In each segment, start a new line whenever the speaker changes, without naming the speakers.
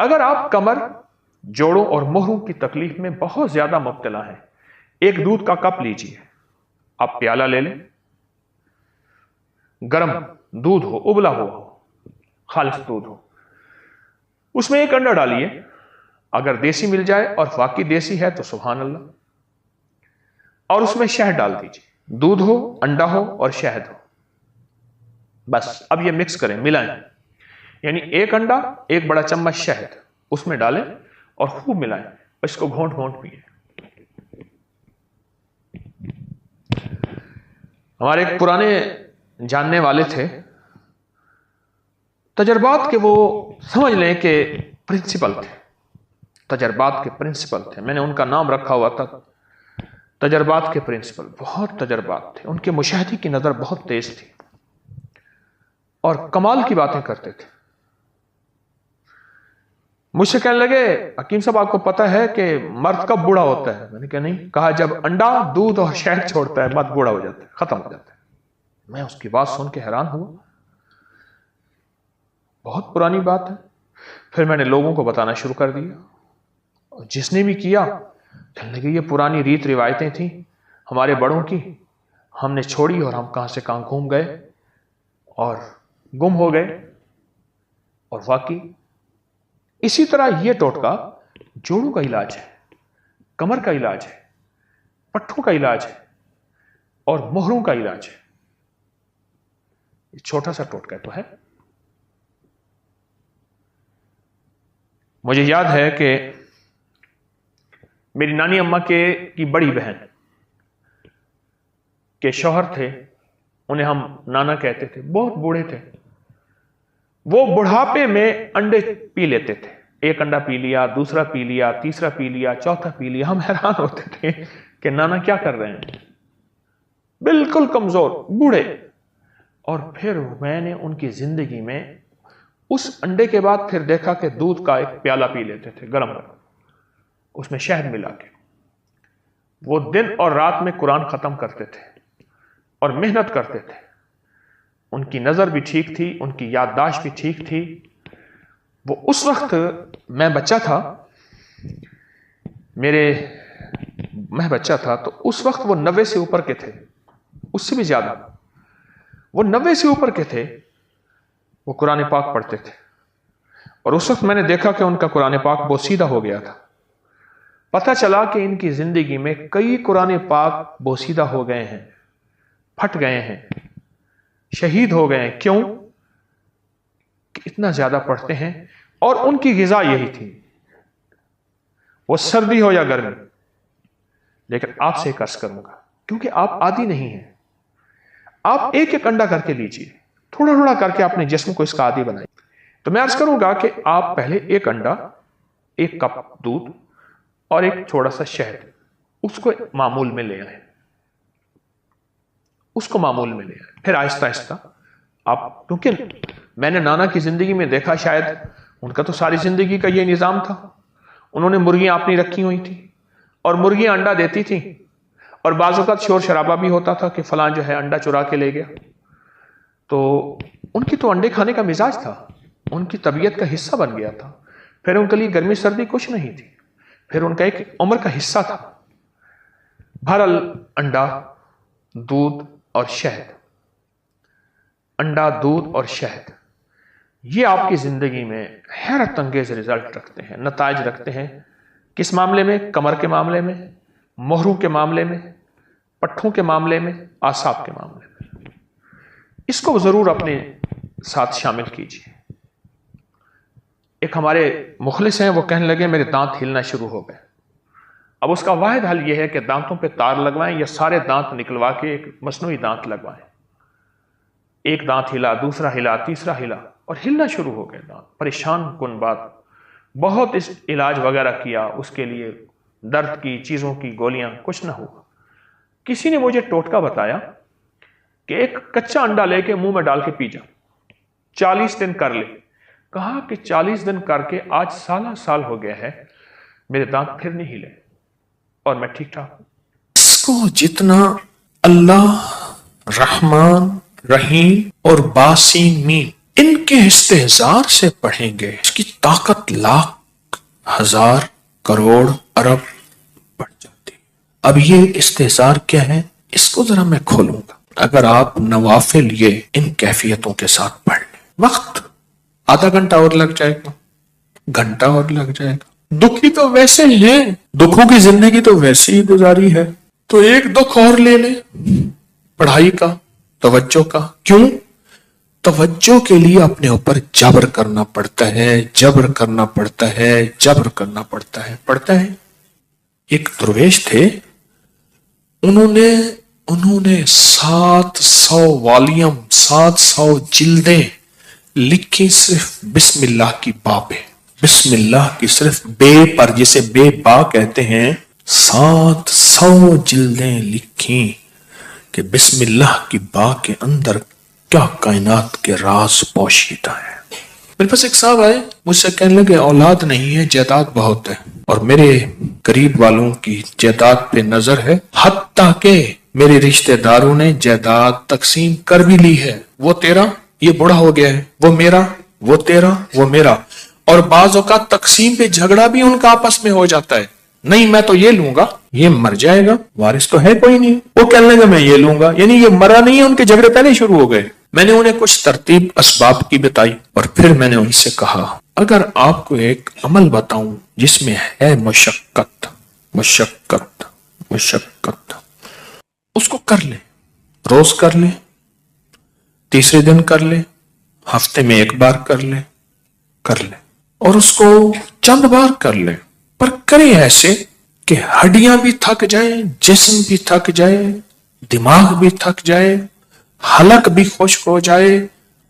اگر آپ کمر، جوڑوں اور مہروں کی تکلیف میں بہت زیادہ مبتلا ہیں، ایک دودھ کا کپ لیجیے، آپ پیالہ لے لیں، گرم دودھ ہو، ابلا ہوا ہو، خالص دودھ ہو، اس میں ایک انڈا ڈالیے، اگر دیسی مل جائے اور واقعی دیسی ہے تو سبحان اللہ، اور اس میں شہد ڈال دیجیے، دودھ ہو، انڈا ہو اور شہد ہو، بس اب یہ مکس کریں، ملائیں، یعنی ایک انڈا، ایک بڑا چمچ شہد اس میں ڈالیں اور خوب ملائیں، اس کو گھونٹ گھونٹ پیئیں۔ ہمارے ایک پرانے جاننے والے تھے، تجربات کے وہ سمجھ لیں کہ پرنسپل تھے، تجربات کے پرنسپل تھے، میں نے ان کا نام رکھا ہوا تھا تجربات کے پرنسپل، بہت تجربات تھے، ان کے مشاہدے کی نظر بہت تیز تھی اور کمال کی باتیں کرتے تھے۔ مجھ سے کہنے لگے، حکیم صاحب آپ کو پتا ہے کہ مرد کب بوڑھا ہوتا ہے؟ میں نے کہا نہیں۔ کہا جب انڈا، دودھ اور شہد چھوڑتا ہے مرد بوڑھا ہو جاتا ہے، ختم ہو جاتا ہے۔ میں اس کی بات سن کے حیران ہوا، بہت پرانی بات ہے۔ پھر میں نے لوگوں کو بتانا شروع کر دیا، اور جس نے بھی کیا کہنے لگے یہ پرانی ریت روایتیں تھیں ہمارے بڑوں کی، ہم نے چھوڑی اور ہم کہاں سے کہاں گھوم گئے اور گم ہو گئے۔ اور واقعی اسی طرح یہ ٹوٹکا جوڑوں کا علاج ہے، کمر کا علاج ہے، پٹھوں کا علاج ہے اور مہروں کا علاج ہے۔ یہ چھوٹا سا ٹوٹکا تو ہے۔ مجھے یاد ہے کہ میری نانی اماں کی بڑی بہن کے شوہر تھے، انہیں ہم نانا کہتے تھے، بہت بوڑھے تھے۔ وہ بڑھاپے میں انڈے پی لیتے تھے، ایک انڈا پی لیا، دوسرا پی لیا، تیسرا پی لیا، چوتھا پی لیا۔ ہم حیران ہوتے تھے کہ نانا کیا کر رہے ہیں، بالکل کمزور بوڑھے۔ اور پھر میں نے ان کی زندگی میں اس انڈے کے بعد پھر دیکھا کہ دودھ کا ایک پیالہ پی لیتے تھے گرم گرم، اس میں شہد ملا کے۔ وہ دن اور رات میں قرآن ختم کرتے تھے اور محنت کرتے تھے۔ ان کی نظر بھی ٹھیک تھی، ان کی یادداشت بھی ٹھیک تھی۔ وہ اس وقت میں بچہ تھا، میں بچہ تھا تو اس وقت وہ 90 سے اوپر کے تھے، اس سے بھی زیادہ، وہ 90 سے اوپر کے تھے۔ وہ قرآن پاک پڑھتے تھے اور اس وقت میں نے دیکھا کہ ان کا قرآن پاک بوسیدہ ہو گیا تھا۔ پتہ چلا کہ ان کی زندگی میں کئی قرآن پاک بوسیدہ ہو گئے ہیں، پھٹ گئے ہیں، شہید ہو گئے ہیں۔ کیوں؟ کہ اتنا زیادہ پڑھتے ہیں اور ان کی غذا یہی تھی، وہ سردی ہو یا گرمی۔ لیکن آپ سے ایک عرض کروں گا، کیونکہ آپ عادی نہیں ہیں، آپ ایک ایک انڈا کر کے لیجئے، تھوڑا تھوڑا کر کے اپنے جسم کو اس کا عادی بنائیں۔ تو میں عرض کروں گا کہ آپ پہلے ایک انڈا، ایک کپ دودھ اور ایک تھوڑا سا شہد، اس کو معمول میں لے آئیں، اس کو معمول میں لے آئیں۔ پھر آہستہ آہستہ آپ، کیونکہ میں نے نانا کی زندگی میں دیکھا، شاید ان کا تو ساری زندگی کا یہ نظام تھا، انہوں نے مرغیاں اپنی رکھی ہوئی تھیں اور مرغیاں انڈا دیتی تھیں، اور بعض اوقات شور شرابہ بھی ہوتا تھا کہ فلاں جو ہے انڈا چرا کے لے گیا۔ تو ان کی تو انڈے کھانے کا مزاج تھا، ان کی طبیعت کا حصہ بن گیا تھا۔ پھر ان کے لیے گرمی سردی کچھ نہیں تھی، پھر ان کا ایک عمر کا حصہ تھا۔ بہرحال انڈا، دودھ اور شہد، انڈا، دودھ اور شہد، یہ آپ کی زندگی میں حیرت انگیز رزلٹ رکھتے ہیں، نتائج رکھتے ہیں۔ کس معاملے میں؟ کمر کے معاملے میں، مہروں کے معاملے میں، پٹھوں کے معاملے میں، اعصاب کے معاملے میں۔ اس کو ضرور اپنے ساتھ شامل کیجیے۔ ایک ہمارے مخلص ہیں، وہ کہنے لگے میرے دانت ہلنا شروع ہو گئے۔ اب اس کا واحد حل یہ ہے کہ دانتوں پہ تار لگوائیں یا سارے دانت نکلوا کے ایک مصنوعی دانت لگوائیں۔ ایک دانت ہلا، دوسرا ہلا، تیسرا ہلا، اور ہلنا شروع ہو گئے دانت۔ پریشان کن بات، بہت اس علاج وغیرہ کیا، اس کے لیے درد کی چیزوں کی گولیاں، کچھ نہ ہوا۔ کسی نے مجھے ٹوٹکا بتایا کہ ایک کچا انڈا لے کے منہ میں ڈال کے پی جا، 40 دن کر لے۔ کہا کہ 40 دن کر کے آج سالہ سال ہو گیا ہے، میرے دانت پھر نہیں ہلے اور میں ٹھیک ٹھاک ہوں۔
اس کو جتنا اللہ رحمان رحیم اور باسین مین ان کے استحزار سے پڑھیں گے اس کی طاقت لاکھ ہزار کروڑ ارب بڑھ جاتی. اب یہ استحزار کیا ہے اس کو ذرا میں کھولوں گا. اگر آپ نوافل یہ ان کیفیتوں کے ساتھ پڑھ لیں, وقت آدھا گھنٹہ اور لگ جائے گا, گھنٹہ اور لگ جائے گا. دکھی تو ویسے ہی ہیں, دکھوں کی زندگی تو ویسے ہی گزاری ہے, تو ایک دکھ اور لے لیں پڑھائی کا, توجہ کا. کیوں؟ توجہ کے لیے اپنے اوپر جبر کرنا پڑتا ہے, جبر کرنا پڑتا ہے, جبر کرنا پڑتا ہے. پڑتا ہے. ایک درویش تھے, انہوں نے 700 والیوم 700 جلدیں لکھی صرف بسم اللہ کی با پہ, بسم اللہ کی صرف بے پر, جسے بے با کہتے ہیں. 700 جلدیں لکھی کہ بسم اللہ کی با کے اندر کیا کائنات کے راز پوشیدہ ہے. میرے پاس ایک صاحب آئے, مجھ سے کہنے لگے اولاد نہیں ہے, جائیداد بہت ہے, اور میرے قریب والوں کی جائیداد پہ نظر ہے, حتیٰ کہ میرے رشتہ داروں نے جائیداد تقسیم کر بھی لی ہے. وہ تیرا, یہ بڑا ہو گیا ہے, وہ میرا, وہ تیرا, وہ میرا. اور بعض اوقات تقسیم پہ جھگڑا بھی ان کا آپس میں ہو جاتا ہے. نہیں میں تو یہ لوں گا, یہ مر جائے گا, وارث تو ہے کوئی نہیں. وہ کہنے لگا میں یہ لوں گا, یعنی یہ مرا نہیں ہے, ان کے جھگڑے پہلے شروع ہو گئے. میں نے انہیں کچھ ترتیب اسباب کی بتائی, اور پھر میں نے ان سے کہا اگر آپ کو ایک عمل بتاؤں جس میں ہے مشقت مشقت مشقت, اس کو کر لیں, روز کر لیں, تیسرے دن کر لیں, ہفتے میں ایک بار کر لیں, اور اس کو چند بار کر لیں, پر کریں ایسے کہ ہڈیاں بھی تھک جائیں, جسم بھی تھک جائے, دماغ بھی تھک جائے, حلق بھی خشک ہو جائے.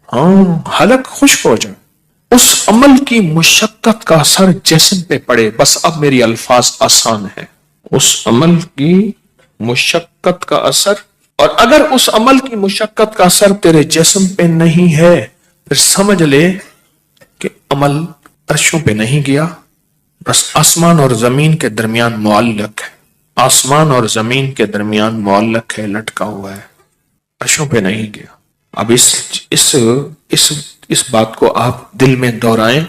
ہاں, حلق خشک ہو جائے. اس عمل کی مشقت کا اثر جسم پہ پڑے. بس اب میری الفاظ آسان ہے. اس عمل کی مشقت کا اثر, اور اگر اس عمل کی مشقت کا اثر تیرے جسم پہ نہیں ہے, پھر سمجھ لے کہ عمل عرشوں پہ نہیں گیا, بس آسمان اور زمین کے درمیان معلق ہے. آسمان اور زمین کے درمیان معلق ہے, لٹکا ہوا ہے, عرشوں پہ نہیں گیا. اب اس بات کو آپ دل میں دہرائیں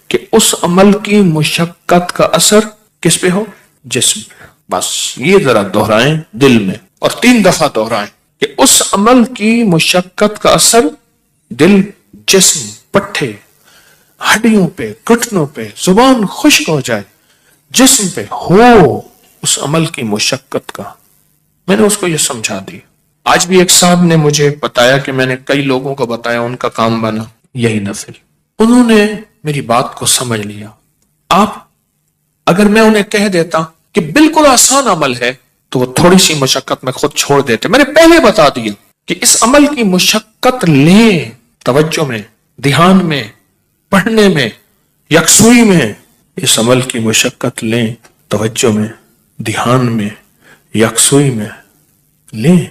کہ اس عمل کی مشقت کا اثر کس پہ ہو؟ جسم پہ. بس یہ ذرا دہرائیں دل میں, اور 3 دفعہ دہرائیں کہ اس عمل کی مشقت کا اثر دل, جسم, پٹھے, ہڈیوں پہ, گھٹنوں پہ, زبان خشک ہو جائے, جسم پہ ہو اس عمل کی مشقت کا. میں نے اس کو یہ سمجھا دی. آج بھی ایک صاحب نے مجھے بتایا کہ میں نے کئی لوگوں کو بتایا, ان کا کام بنا یہی نفل. انہوں نے میری بات کو سمجھ لیا. آپ اگر میں انہیں کہہ دیتا کہ بالکل آسان عمل ہے, تو وہ تھوڑی سی مشقت میں خود چھوڑ دیتے. میں نے پہلے بتا دیا کہ اس عمل کی مشقت لیں, توجہ میں, دھیان میں, پڑھنے میں, یکسوئی میں. اس عمل کی مشقت لیں, توجہ میں, دھیان میں, یکسوئی میں لیں.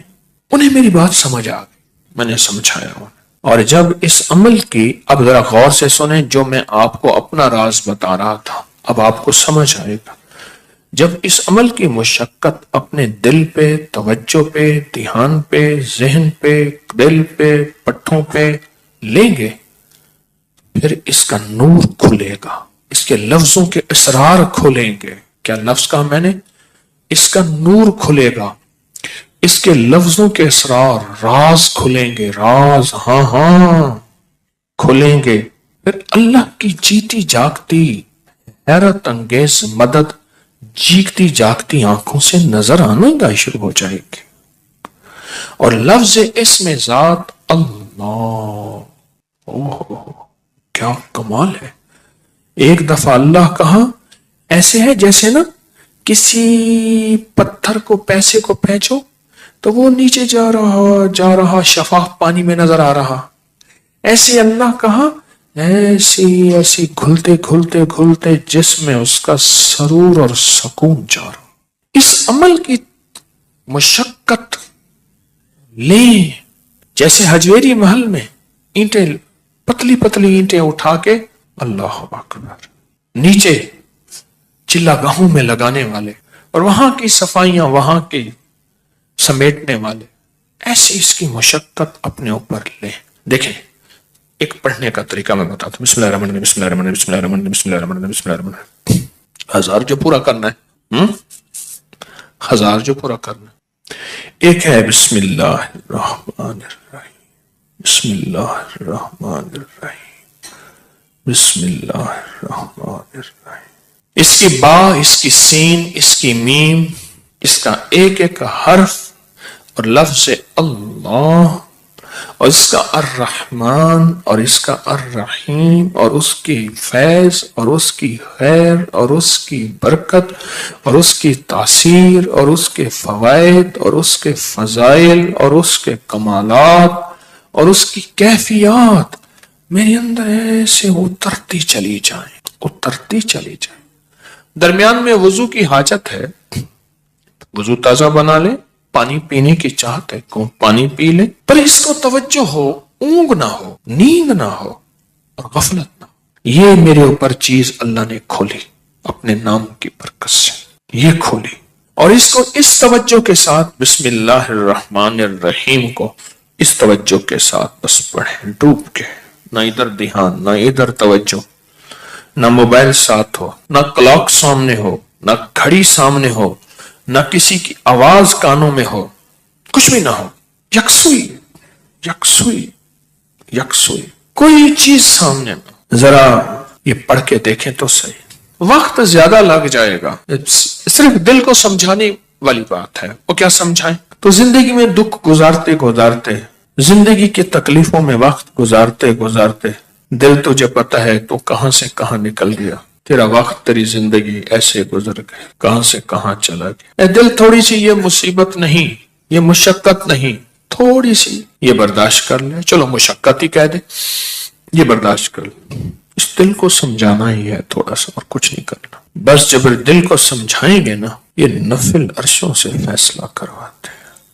انہیں میری بات سمجھ آ گئی, میں نے سمجھایا انہیں. اور جب اس عمل کی, اب ذرا غور سے سنیں جو میں آپ کو اپنا راز بتا رہا تھا, اب آپ کو سمجھ آئے گا. جب اس عمل کی مشقت اپنے دل پہ, توجہ پہ, دھیان پہ, ذہن پہ, دل پہ, پٹھوں پہ لیں گے, پھر اس کا نور کھلے گا, اس کے لفظوں کے اسرار کھلیں گے. کیا لفظ کہا میں نے؟ اس کا نور کھلے گا, اس کے لفظوں کے اسرار, راز کھلیں گے, راز, ہاں ہاں کھلیں گے. پھر اللہ کی جیتی جاگتی حیرت انگیز مدد جیگتی جاگتی آنکھوں سے نظر آنا گا شروع ہو جائے گی. اور لفظ اسم ذات اللہ, کیا کمال ہے. ایک دفعہ اللہ کہا, ایسے ہے جیسے نا کسی پتھر کو, پیسے کو پھینچو تو وہ نیچے جا رہا شفاف پانی میں نظر آ رہا. ایسے اللہ کہا, ایسی گھلتے گھلتے گھلتے جسم میں اس کا سرور اور سکون جا رہا. اس عمل کی مشقت لیں, جیسے حجویری محل میں اینٹیں, پتلی پتلی اینٹیں اٹھا کے اللہ اکبر نیچے چلا گاہوں میں لگانے والے, اور وہاں کی صفائیاں وہاں کی سمیٹنے والے, ایسی اس کی مشقت اپنے اوپر لیں. دیکھیں ایک پڑھنے کا طریقہ میں بتاتا ہوں. بسم اللہ الرحمن الرحیم، بسم اللہ الرحمن الرحیم، بسم اللہ الرحمن الرحیم، بسم اللہ الرحمن الرحیم، بسم اللہ الرحمن الرحیم. 1000 جو پورا کرنا ہے، 1000 جو پورا کرنا ہے. ایک ہے بسم اللہ الرحمن الرحیم، بسم اللہ الرحمن الرحیم، بسم اللہ الرحمن الرحیم. اس کی با، اس کی سین، اس کی میم، اس کا ایک ایک حرف اور لفظ اللہ، اور اس کا الرحمن اور اس کا الرحیم، اور اس کی فیض اور اس کی خیر اور اس کی برکت اور اس کی تاثیر اور اس کے فوائد اور اس کے فضائل اور اس کے کمالات اور اس کی کیفیات میرے اندر ایسے اترتی چلی جائیں، اترتی چلی جائیں. درمیان میں وضو کی حاجت ہے، وضو تازہ بنا لے، پانی پینے کی چاہت ہے، کون پانی پی لے، پر اس کو توجہ ہو، اونگ نہ ہو، نیند نہ ہو اور غفلت نہ ہو. یہ میرے اوپر چیز اللہ نے کھولی اپنے نام کی برکت سے، یہ کھولی، اور اس کو اس توجہ کے ساتھ بسم اللہ الرحمن الرحیم کو اس توجہ کے ساتھ بس پڑھیں، ڈوب کے، نہ ادھر دھیان، نہ ادھر توجہ، نہ موبائل ساتھ ہو، نہ کلاک سامنے ہو، نہ گھڑی سامنے ہو، نہ کسی کی آواز کانوں میں ہو، کچھ بھی نہ ہو، یکسوئی یکسوئی یکسوئی، کوئی چیز سامنے نہ. ذرا یہ پڑھ کے دیکھیں تو صحیح، وقت زیادہ لگ جائے گا، صرف دل کو سمجھانے والی بات ہے. وہ کیا سمجھائیں؟ تو زندگی میں دکھ گزارتے گزارتے، زندگی کی تکلیفوں میں وقت گزارتے گزارتے دل تجھے پتہ ہے تو کہاں سے کہاں نکل گیا، تیرا وقت، تیری زندگی ایسے گزر گئے، کہاں سے کہاں چلا گیا. اے دل، تھوڑی سی یہ مصیبت نہیں، یہ مشقت نہیں، تھوڑی سی یہ برداشت کر لے. چلو مشقت ہی کہہ دے، یہ برداشت کر لے. اس دل کو سمجھانا ہی ہے تھوڑا سا، اور کچھ نہیں کرنا. بس جب دل کو سمجھائیں گے نا، یہ نفل عرشوں سے فیصلہ کرواتے ہیں.